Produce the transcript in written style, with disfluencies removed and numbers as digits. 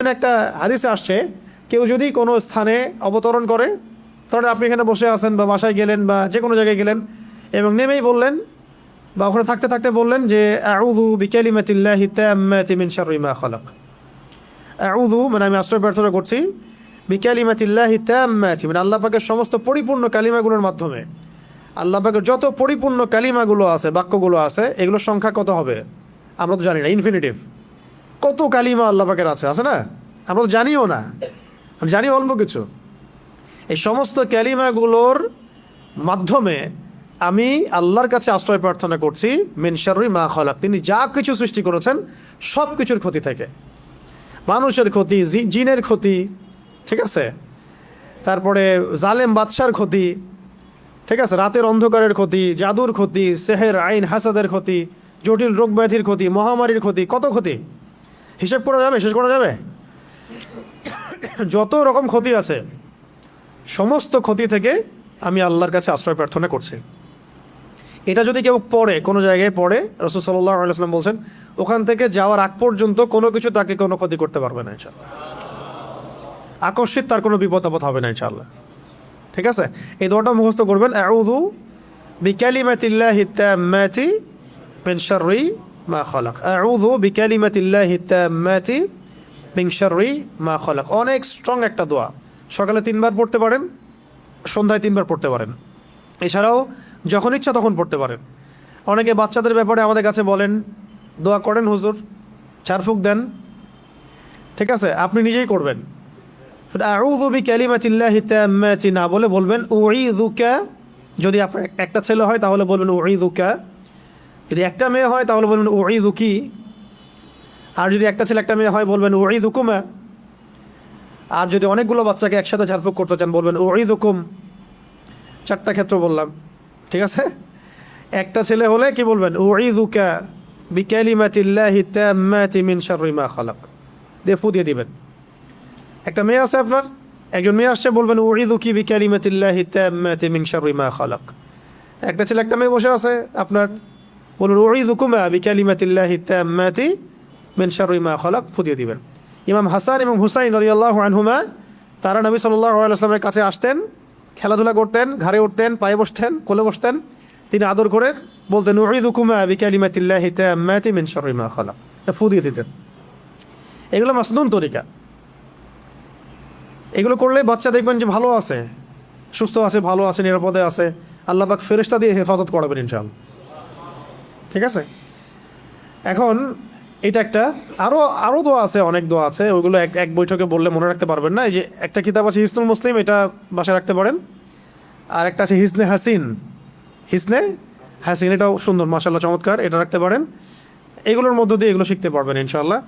একটা হাদিসে আসছে, কেউ যদি কোনো স্থানে অবতরণ করে, ধরেন আপনি এখানে বসে আছেন বা বাসায় গেলেন বা যে কোনো জায়গায় গেলেন এবং নেমেই বললেন বা ওখানে থাকতে থাকতে বললেন যে আউযু বিকালিমাতিল্লাহি তাম্মাতি মিন শাররি মা খালাক। আউযু মানে আমি আশ্রয় প্রার্থনা করছি, বিকালিমাতিল্লাহি তাম্মাতি মানে আল্লাহ পাকের সমস্ত পরিপূর্ণ কালিমাগুলোর মাধ্যমে। আল্লাহ পাকের যত পরিপূর্ণ কালিমাগুলো আছে, বাক্যগুলো আছে, এগুলোর সংখ্যা কত হবে আমরা তো জানি না, ইনফিনিটিভ। কত কালিমা আল্লাহ পাকের আছে না, আমরা তো জানিও না, জানি অল্প কিছু। এই সমস্ত কালিমাগুলোর মাধ্যমে আমি আল্লাহর কাছে আশ্রয় প্রার্থনা করছি মিন শাররি মা খালাক, তিনি যা কিছু সৃষ্টি করেছেন সব কিছুর ক্ষতি থেকে, মানুষের ক্ষতি, জিনের ক্ষতি, ঠিক আছে, তারপরে জালেম বাদশার ক্ষতি, ঠিক আছে, রাতের অন্ধকারের ক্ষতি, জাদুর ক্ষতি, সেহের আইন হাসাদের ক্ষতি, জটিল রোগ ব্যাধির ক্ষতি, মহামারীর ক্ষতি, কত ক্ষতি হিসেব করা যাবে, শেষ করা যাবে? যত রকম ক্ষতি আছে সমস্ত ক্ষতি থেকে আমি আল্লাহর কাছে আশ্রয় প্রার্থনা করছি। এটা যদি কেউ পড়ে, কোনো জায়গায় পড়ে, রাসূল সাল্লাল্লাহু আলাইহি ওয়াসাল্লাম বলছেন ওখান থেকে যাওয়ার আগ পর্যন্ত কোনো কিছু তাকে কোনো ক্ষতি করতে পারবে না ইনশাআল্লাহ। আকস্মিক তার কোনো বিপদ আপদ হবে না ইনশাআল্লাহ। ঠিক আছে, এই দোয়াটা মুখস্থ করবেন, আউযু বিকালিমাতিল্লাহি তাম্মাতি মিন শাররি মা খালাক। আউযু বিকালিমাতিল্লাহি তাম্মাতি মিন শাররি মা খালাক। অনেক স্ট্রং একটা দোয়া, সকালে 3 বার পড়তে পারেন, সন্ধ্যায় 3 বার পড়তে পারেন, এছাড়াও যখন ইচ্ছা তখন পড়তে পারেন। অনেকে বাচ্চাদের ব্যাপারে আমাদের কাছে বলেন দোয়া করেন হুজুর, ঝাড়ফুঁক দেন, ঠিক আছে, আপনি নিজেই করবেন। আউযু বিকালিমাতিল্লাহি তাম্মাতি না বলে বলবেন উঈযুকা। যদি আপনার একটা ছেলে হয় তাহলে বলবেন উঈযুকা, যদি একটা মেয়ে হয় তাহলে বলবেন উঈযুকি, আর যদি একটা ছেলে একটা মেয়ে হয় বলবেন উঈযুকুমা, আর যদি অনেকগুলো বাচ্চাকে একসাথে ঝাড়ফুঁক করতে চান বলবেন উঈযুকুম। 4টা ক্ষেত্র বললাম, ঠিক আছে। একটা ছেলে হলে কি বলবেন উঈযুকা বিকালিমাতিল্লাহি তাম্মাতি মিন শাররি মা খালাক, দিয়ে ফু দিয়ে দিবেন। একটা মেয়ে আছে আপনার, একজন মেয়ে আসছে, বলবেন উঈযুকি বিকালিমাতিল্লাহি তাম্মাতি মিন শাররি মা খালাক। একটা ছেলে একটা মেয়ে বসে আছে আপনার, বলুন উঈযুকুমা বিকালিমাতিল্লাহি তাম্মাতি মিন শাররি মা খালাক, ফু দিয়ে দিবেন। ইমাম হাসান এবং হুসাইন রাদিয়াল্লাহু আনহুমা তারা নবী সাল্লাল্লাহু আলাইহি ওয়াসাল্লামের কাছে আসতেন, খেলাধুলা করতেন, ঘাড়ে উঠতেন, পায়ে বসতেন, কোলে বসতেন, তিনি আদর করে বলতেন উঈযুকুমা বিকালিমাতিল্লাহি তাম্মাতি মিন শাররি মা খালাক, ফু দিয়ে দিতেন। এগুলো মাসনুন তরিকা, এগুলো করলে বাচ্চা দেখবেন যে ভালো আছে, সুস্থ আছে, ভালো আছে, নিরাপদে আছে, আল্লাহ পাক ফেরেশতা দিয়ে হেফাজত করাবেন ইনশাআল্লাহ। ঠিক আছে, এখন এটা একটা, আরও দোয়া আছে, অনেক দোয়া আছে, ওইগুলো এক বৈঠকে বললে মনে রাখতে পারবেন না। এই যে একটা কিতাব আছে হিসনুল মুসলিম, এটা বাসায় রাখতে পারেন, আর একটা আছে হিসনে হাসিন, এটাও সুন্দর, মাশাআল্লাহ, চমৎকার, এটা রাখতে পারেন। এগুলোর মধ্য দিয়ে এগুলো শিখতে পারবেন ইনশাআল্লাহ।